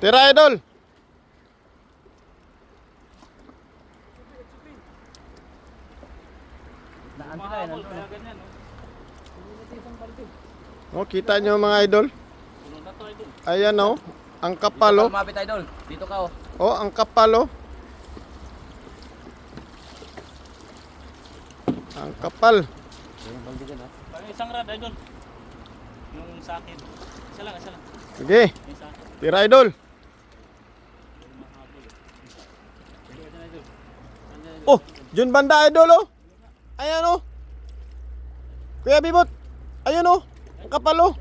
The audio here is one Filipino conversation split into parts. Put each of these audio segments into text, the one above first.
Tira, idol. Mahabol, kaya ganyan. Oh, kita nyo mga idol. Puno na to, idol. Ayan oh. Ang kapal Dito oh. ka lumapit, idol. Dito ka, oh. Oh, ang kapal oh. Ang kapal. Parang isang rad, idol. Yung sa akin. Isa lang, isa lang. Sige. Yung sa akin. Tira, idol. Mahabol. Idol, idol. Oh, Jun banda idol oh. Ayan oh. Kuya Bibot. Ayan oh. Ang kapal oh.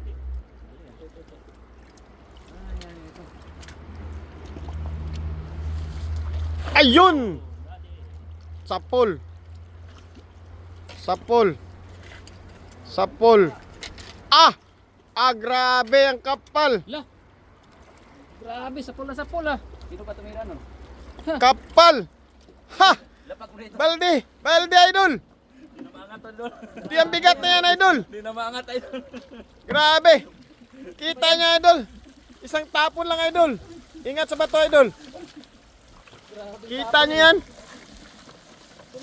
Ayun. Sapol. Sapol. Sapol. Ah! Ah, grabe ang kapal. Lah! Grabe, sapul na sapul ah. Dito ka tumira, no? Kapal. Ha! Lapak mo dito. Balde. Balde idol. Di na maangat, idol. Di ang bigat na yan idol. Di na maangat, idol. Grabe. Kita niya idol. Isang tapon lang idol. Ingat sa bato idol. Kita niyo yan.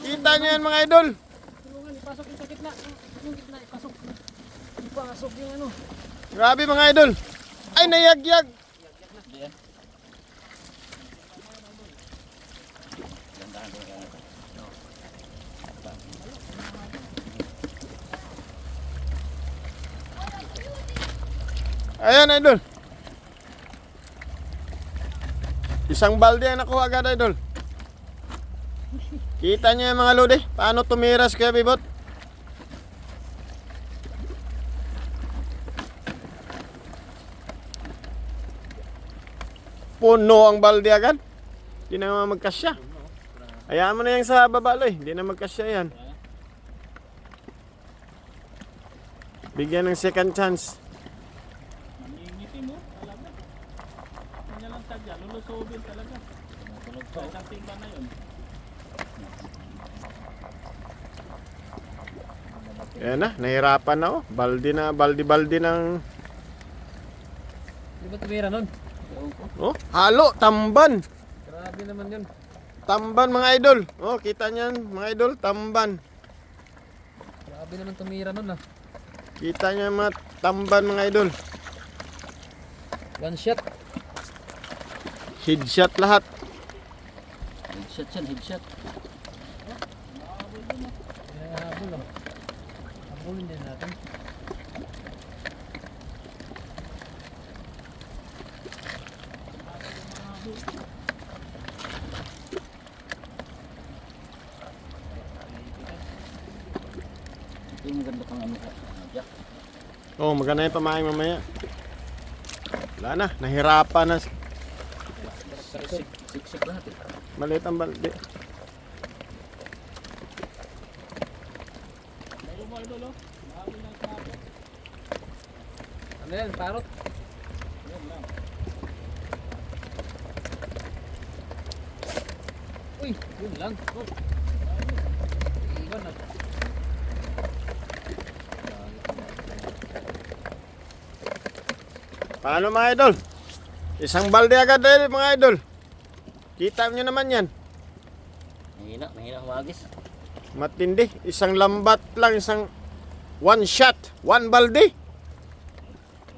Kita niyo yan mga idol. Tulungan, ipasok yung sa gitna. Yung gitna, ipasok. Ipasok yung ano. Grabe mga idol. Ay nayagyag. Ayan idol. Isang balde ang nakuha agad idol. Kita niyo yung mga lodi. Paano tumiras kaya Bibot? Puno ang balde agad. Hindi na naman magkasya. Hayaan mo na yung sa babaloy. Hindi na magkasya yan. Bigyan ng second chance. Nangingitim mo, talaga. Kanya lang tadya, lulusobin talaga. Tulog pa. Isang timba na yun. Ayan na, nahirapan na oh. Balde na, balde ng... Di ba tumira nun? Oh, halo, tamban. Grabe naman yun. Tamban mga idol. Oh, kita niyan mga idol, tamban. Grabe naman tumira nun ah. Kita niyo mga tamban mga idol. One shot. Headshot lahat. Headshot yan, headshot. Habol ah. Habulin din natin. Ito yung maganda pang ano, Jack. Oh, maganda yung pamahay mamaya. Wala na, nahirapan na. Siksik lahat, eh. Maliit ang balde. Bago mo idol oh. Marami ng tapo. Ano yan, parot? Yan lang. Uy, yun lang. Oh. Iwan na. Paano mga idol? Isang balde agad din mga idol. Kita nyo naman yan. Mahina humagis. Matindi. Isang lambat lang, isang one shot, one balde.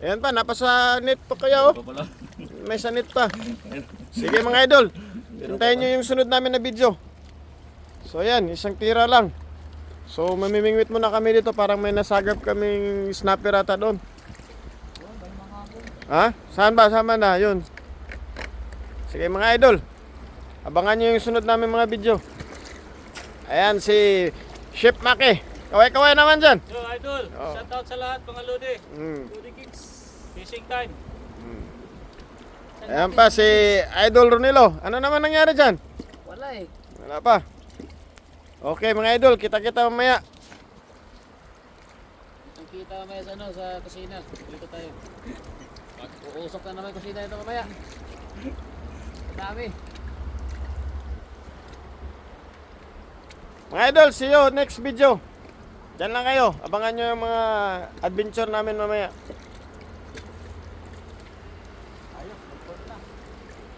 Ayan pa, napasa net pa kaya oh. May sa net pa. Sige mga idol. Hintayin nyo yung sunod namin na video. So ayan, isang tira lang. So mamimingwit muna kami dito. Parang may nasagap kaming snapper ata doon. Ha? Saan ba? Saan ba na? Yun. Sige mga idol. Abangan nyo yung sunod namin mga video. Ayan si Chef Maki. Kaway-kaway naman dyan. Yo idol, Oh. shout out sa lahat mga lodi. Mm. Lodi Kicks. Fishing time. Ayan pa si Idol Ronilo. Ano naman nangyari dyan? Wala eh. Wala pa. Okay mga idol, kita-kita mamaya. Ang kita mamaya sa, ano, sa kusina. Dito tayo. Uusok na naman yung kusina ito mamaya. Dami. Mga idol, see you next video. Diyan lang kayo. Abangan nyo yung mga adventure namin mamaya.